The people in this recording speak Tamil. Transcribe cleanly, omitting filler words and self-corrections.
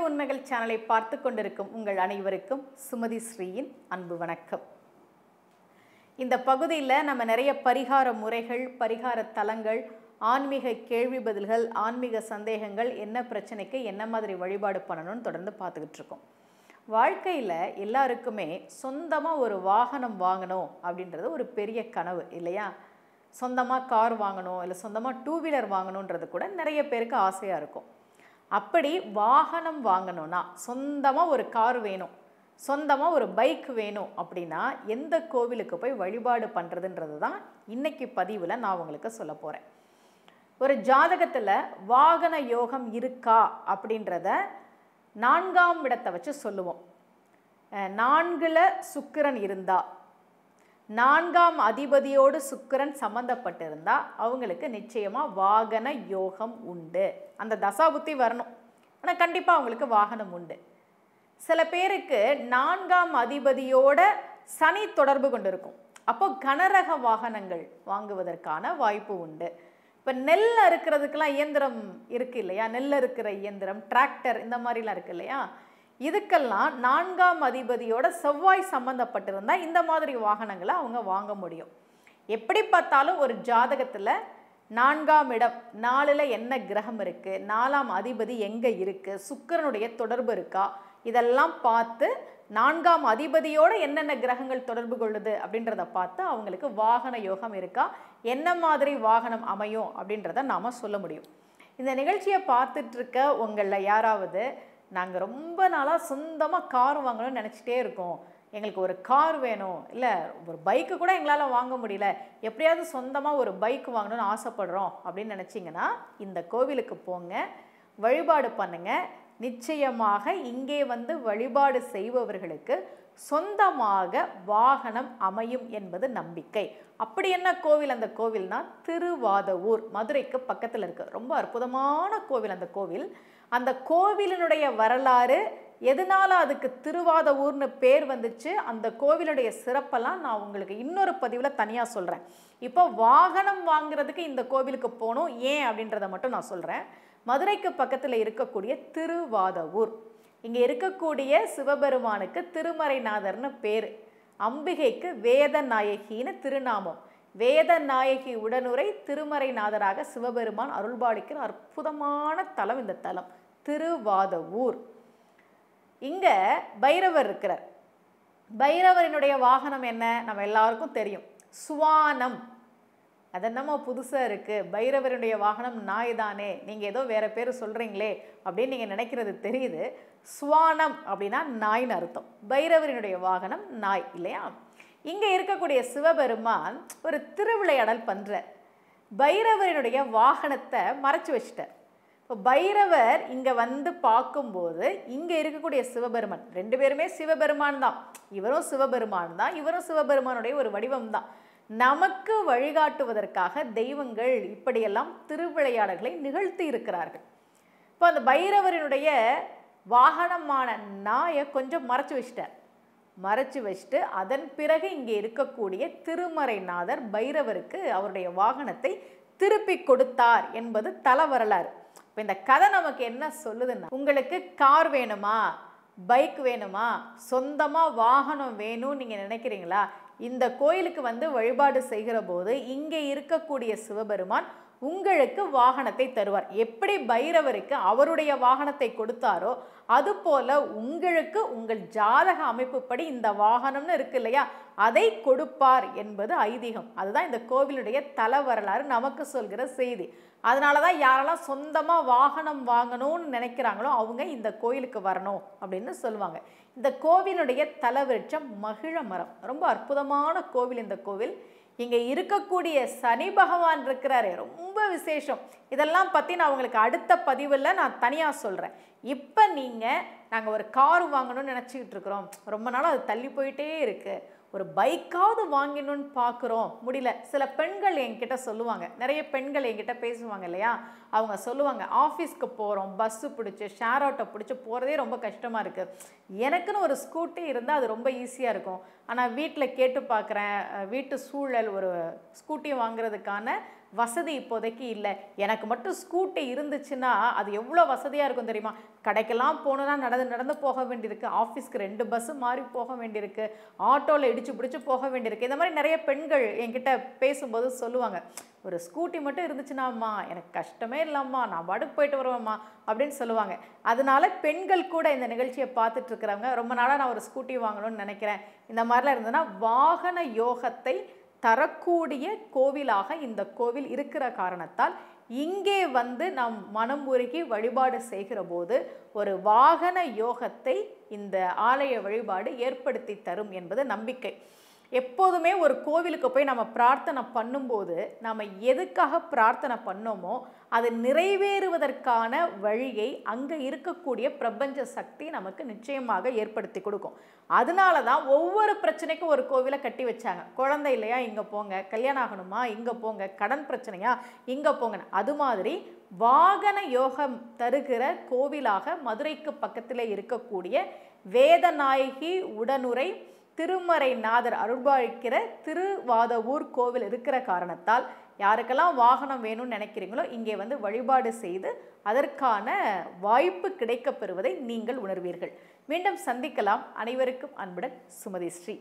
உண்மைகள் சேனலை பார்த்து கொண்டிருக்கும் உங்கள் அனைவருக்கும் சுமதி ஸ்ரீயின் அன்பு வணக்கம். இந்த பகுதியில் நம்ம நிறைய பரிகார முறைகள், பரிகார தலங்கள், ஆன்மீக கேள்வி பதில்கள், ஆன்மீக சந்தேகங்கள், என்ன பிரச்சனைக்கு என்ன மாதிரி வழிபாடு பண்ணணும்னு தொடர்ந்து பார்த்துக்கிட்டு இருக்கோம். வாழ்க்கையில் எல்லாருக்குமே சொந்தமாக ஒரு வாகனம் வாங்கணும் அப்படின்றது ஒரு பெரிய கனவு இல்லையா? சொந்தமாக கார் வாங்கணும், இல்லை சொந்தமாக டூ வீலர் வாங்கணுன்றது கூட நிறைய பேருக்கு ஆசையாக இருக்கும். அப்படி வாகனம் வாங்கணும்னா, சொந்தமாக ஒரு கார் வேணும், சொந்தமாக ஒரு பைக் வேணும் அப்படின்னா எந்த கோவிலுக்கு போய் வழிபாடு பண்ணுறதுன்றது தான் இன்றைக்கி பதிவில் நான் உங்களுக்கு சொல்ல போகிறேன். ஒரு ஜாதகத்தில் வாகன யோகம் இருக்கா அப்படின்றத 4ஆம் இடத்தை வச்சு சொல்லுவோம். 4ல் சுக்கிரன் இருந்தால், 4ஆம் அதிபதியோடு சுக்கிரன் சம்மந்தப்பட்டிருந்தா அவங்களுக்கு நிச்சயமாக வாகன யோகம் உண்டு. அந்த தசாபுத்தி வரணும், ஆனால் கண்டிப்பாக அவங்களுக்கு வாகனம் உண்டு. சில பேருக்கு 4ஆம் அதிபதியோட சனி தொடர்பு கொண்டு இருக்கும், அப்போ கனரக வாகனங்கள் வாங்குவதற்கான வாய்ப்பு உண்டு. இப்போ நெல் அறுக்கிறதுக்கெல்லாம் இயந்திரம் இருக்குது இல்லையா? நெல் அறுக்கிற இயந்திரம், டிராக்டர், இந்த மாதிரிலாம் இருக்குது இல்லையா? இதுக்கெல்லாம் 4ஆம் அதிபதியோட செவ்வாய் சம்மந்தப்பட்டிருந்தால் இந்த மாதிரி வாகனங்களை அவங்க வாங்க முடியும். எப்படி பார்த்தாலும் ஒரு ஜாதகத்தில் 4ஆம் இடம், 4ல் என்ன கிரகம் இருக்குது, 4ஆம் அதிபதி எங்கே இருக்குது, சுக்கிரனுடைய தொடர்பு இருக்கா, இதெல்லாம் பார்த்து 4ஆம் அதிபதியோடு என்னென்ன கிரகங்கள் தொடர்பு கொள்ளுது அப்படின்றத பார்த்து அவங்களுக்கு வாகன யோகம் இருக்கா, என்ன மாதிரி வாகனம் அமையும் அப்படின்றத நாம் சொல்ல முடியும். இந்த நிகழ்ச்சியை பார்த்துட்ருக்க உங்களில் யாராவது நாங்கள் ரொம்ப நாளாக சொந்தமாக கார் வாங்கணும்னு நினச்சிட்டே இருக்கோம், எங்களுக்கு ஒரு கார் வேணும், இல்லை ஒரு பைக்கு கூட எங்களால் வாங்க முடியல, எப்படியாவது சொந்தமாக ஒரு பைக் வாங்கணும்னு ஆசைப்படுறோம் அப்படின்னு நினச்சிங்கன்னா இந்த கோவிலுக்கு போங்க, வழிபாடு பண்ணுங்க. நிச்சயமாக இங்கே வந்து வழிபாடு செய்பவர்களுக்கு சொந்தமாக வாகனம் அமையும் என்பது நம்பிக்கை. அப்படி என்ன கோவில் அந்த கோவில்னா திருவாதவூர், மதுரைக்கு பக்கத்தில் இருக்குது. ரொம்ப அற்புதமான கோவில் அந்த கோவில். அந்த கோவிலினுடைய வரலாறு, எதனால அதுக்கு திருவாதவூர்னு பேர் வந்துச்சு, அந்த கோவிலுடைய சிறப்பெல்லாம் நான் உங்களுக்கு இன்னொரு பதிவில் தனியாக சொல்கிறேன். இப்போ வாகனம் வாங்குறதுக்கு இந்த கோவிலுக்கு போகணும் ஏன் அப்படின்றத மட்டும் நான் சொல்கிறேன். மதுரைக்கு பக்கத்தில் இருக்கக்கூடிய திருவாதவூர், இங்கே இருக்கக்கூடிய சிவபெருமானுக்கு திருமறைநாதர்னு பேர், அம்பிகைக்கு வேதநாயகின்னு திருநாமம். வேதநாயகி உடனுரை திருமறைநாதராக சிவபெருமான் அருள்பாலிக்கிற அற்புதமான தலம் இந்த தலம் திருவாதவூர். இங்கே பைரவர் இருக்கிறார். பைரவரினுடைய வாகனம் என்ன நம்ம எல்லாருக்கும் தெரியும், சுவானம். அது என்னமோ புதுசாக இருக்குது, பைரவருடைய வாகனம் நாய் தானே, நீங்கள் ஏதோ வேறு பேர் சொல்கிறீங்களே அப்படின்னு நீங்கள் நினைக்கிறது தெரியுது. சுவானம் அப்படின்னா நாய்னு அர்த்தம். பைரவரினுடைய வாகனம் நாய் இல்லையா? இங்கே இருக்கக்கூடிய சிவபெருமான் ஒரு திருவிளையாடல் பண்ணுறார். பைரவரினுடைய வாகனத்தை மறைச்சி வச்சிட்டார். இப்போ பைரவர் இங்கே வந்து பார்க்கும்போது இங்கே இருக்கக்கூடிய சிவபெருமான், 2 பேருமே சிவபெருமான் தான், இவரும் சிவபெருமான் தான், இவரும் சிவபெருமானுடைய ஒரு வடிவம் தான். நமக்கு வழிகாட்டுவதற்காக தெய்வங்கள் இப்படியெல்லாம் திருவிளையாடல்களை நிகழ்த்தி இருக்கிறார்கள். இப்போ அந்த பைரவரினுடைய வாகனமான நாயை கொஞ்சம் மறைச்சி வச்சிட்டார். மறைச்சி வச்சுட்டு அதன் பிறகு இங்கே இருக்கக்கூடிய திருமறைநாதர் பைரவருக்கு அவருடைய வாகனத்தை திருப்பி கொடுத்தார் என்பது தல வரலாறு. இப்போ இந்த கதை நமக்கு என்ன சொல்லுதுன்னா, உங்களுக்கு கார் வேணுமா, பைக் வேணுமா, சொந்தமாக வாகனம் வேணும்னு நீங்கள் நினைக்கிறீங்களா, இந்த கோயிலுக்கு வந்து வழிபாடு செய்கிற போது இங்கே இருக்கக்கூடிய சிவபெருமான் உங்களுக்கு வாகனத்தை தருவார். எப்படி பைரவருக்கு அவருடைய வாகனத்தை கொடுத்தாரோ அதுபோல உங்களுக்கு உங்கள் ஜாதக அமைப்புப்படி இந்த வாகனம்னு இருக்கு இல்லையா, அதை கொடுப்பார் என்பது ஐதீகம். அதுதான் இந்த கோவிலுடைய தல வரலாறு நமக்கு சொல்கிற செய்தி. அதனால தான் யாரெல்லாம் சொந்தமாக வாகனம் வாங்கணும்னு நினைக்கிறாங்களோ அவங்க இந்த கோயிலுக்கு வரணும் அப்படின்னு சொல்லுவாங்க. இந்த கோவிலுடைய தலவிருட்சம் மகிழ மரம். ரொம்ப அற்புதமான கோவில் இந்த கோவில். இங்கே இருக்கக்கூடிய சனி பகவான் இருக்கிறாரு, ரொம்ப விசேஷம். இதெல்லாம் பற்றி நான் உங்களுக்கு அடுத்த பதிவில் நான் தனியாக சொல்கிறேன். இப்போ நாங்கள் ஒரு கார் வாங்கணும்னு நினச்சிக்கிட்டு இருக்கிறோம், ரொம்ப நாளாக அது தள்ளி போயிட்டே இருக்குது, ஒரு பைக்காவது வாங்கணும்னு பார்க்குறோம், முடியல. சில பெண்கள் என்கிட்ட சொல்லுவாங்க, நிறைய பெண்கள் என்கிட்ட பேசுவாங்க இல்லையா, அவங்க சொல்லுவாங்க, ஆஃபீஸ்க்கு போகிறோம், பஸ்ஸு பிடிச்சி ஷேர் ஆட்டோ பிடிச்சி போகிறதே ரொம்ப கஷ்டமாக இருக்குது, எனக்குன்னு ஒரு ஸ்கூட்டி இருந்தால் அது ரொம்ப ஈஸியாக இருக்கும், ஆனால் வீட்டில் கேட்டு பார்க்குறேன், வீட்டு சூழல் ஒரு ஸ்கூட்டி வாங்குறதுக்கான வசதி இப்போதைக்கு இல்லை. எனக்கு மட்டும் ஸ்கூட்டி இருந்துச்சுன்னா அது எவ்வளோ வசதியாக இருக்கும் தெரியுமா? கடைக்கெல்லாம் போகணுன்னா நடந்து நடந்து போக வேண்டியிருக்கு, ஆஃபீஸ்க்கு 2 பஸ்ஸு மாறி போக வேண்டியிருக்கு, ஆட்டோவில் இடிச்சு பிடிச்சி போக வேண்டியிருக்கு. இந்த மாதிரி நிறைய பெண்கள் என்கிட்ட பேசும்போது சொல்லுவாங்க, ஒரு ஸ்கூட்டி மட்டும் இருந்துச்சுன்னாம்மா எனக்கு கஷ்டமே இல்லைம்மா, நான் பாட்டுக்கு போயிட்டு வருவேம்மா அப்படின்னு சொல்லுவாங்க. அதனால பெண்கள் கூட இந்த நிகழ்ச்சியை பார்த்துட்டு இருக்கிறவங்க, ரொம்ப நாளாக நான் ஒரு ஸ்கூட்டி வாங்கணும்னு நினைக்கிறேன், இந்த மாதிரிலாம் இருந்ததுன்னா வாகன யோகத்தை தரக்கூடிய கோவிலாக இந்த கோவில் இருக்கிற காரணத்தால் இங்கே வந்து நாம் மனம் உருகி வழிபாடு செய்கிற போது ஒரு வாகன யோகத்தை இந்த ஆலய வழிபாடு ஏற்படுத்தி தரும் என்பது நம்பிக்கை. எப்போதுமே ஒரு கோவிலுக்கு போய் நம்ம பிரார்த்தனை பண்ணும்போது நம்ம எதுக்காக பிரார்த்தனை பண்ணோமோ அது நிறைவேறுவதற்கான வழியை அங்கே இருக்கக்கூடிய பிரபஞ்ச சக்தி நமக்கு நிச்சயமாக ஏற்படுத்தி கொடுக்கும். அதனால தான் ஒவ்வொரு பிரச்சனைக்கும் ஒரு கோவிலை கட்டி வச்சாங்க. குழந்தை இல்லையா இங்கே போங்க, கல்யாணம் ஆகணுமா இங்கே போங்க, கடன் பிரச்சனையா இங்கே போங்க. அது மாதிரி வாகன யோகம் தருகிற கோவிலாக மதுரைக்கு பக்கத்தில் இருக்கக்கூடிய வேதநாயகி உடனுரை திருமறைநாதர் அருள்பாலிக்கிற திருவாதவூர் கோவில் இருக்கிற காரணத்தால் யாருக்கெல்லாம் வாகனம் வேணும்னு நினைக்கிறீங்களோ இங்கே வந்து வழிபாடு செய்து அதற்கான வாய்ப்பு கிடைக்கப் பெறுவதை நீங்கள் உணர்வீர்கள். மீண்டும் சந்திக்கலாம். அனைவருக்கும் அன்புடன் சுமதி ஸ்ரீ.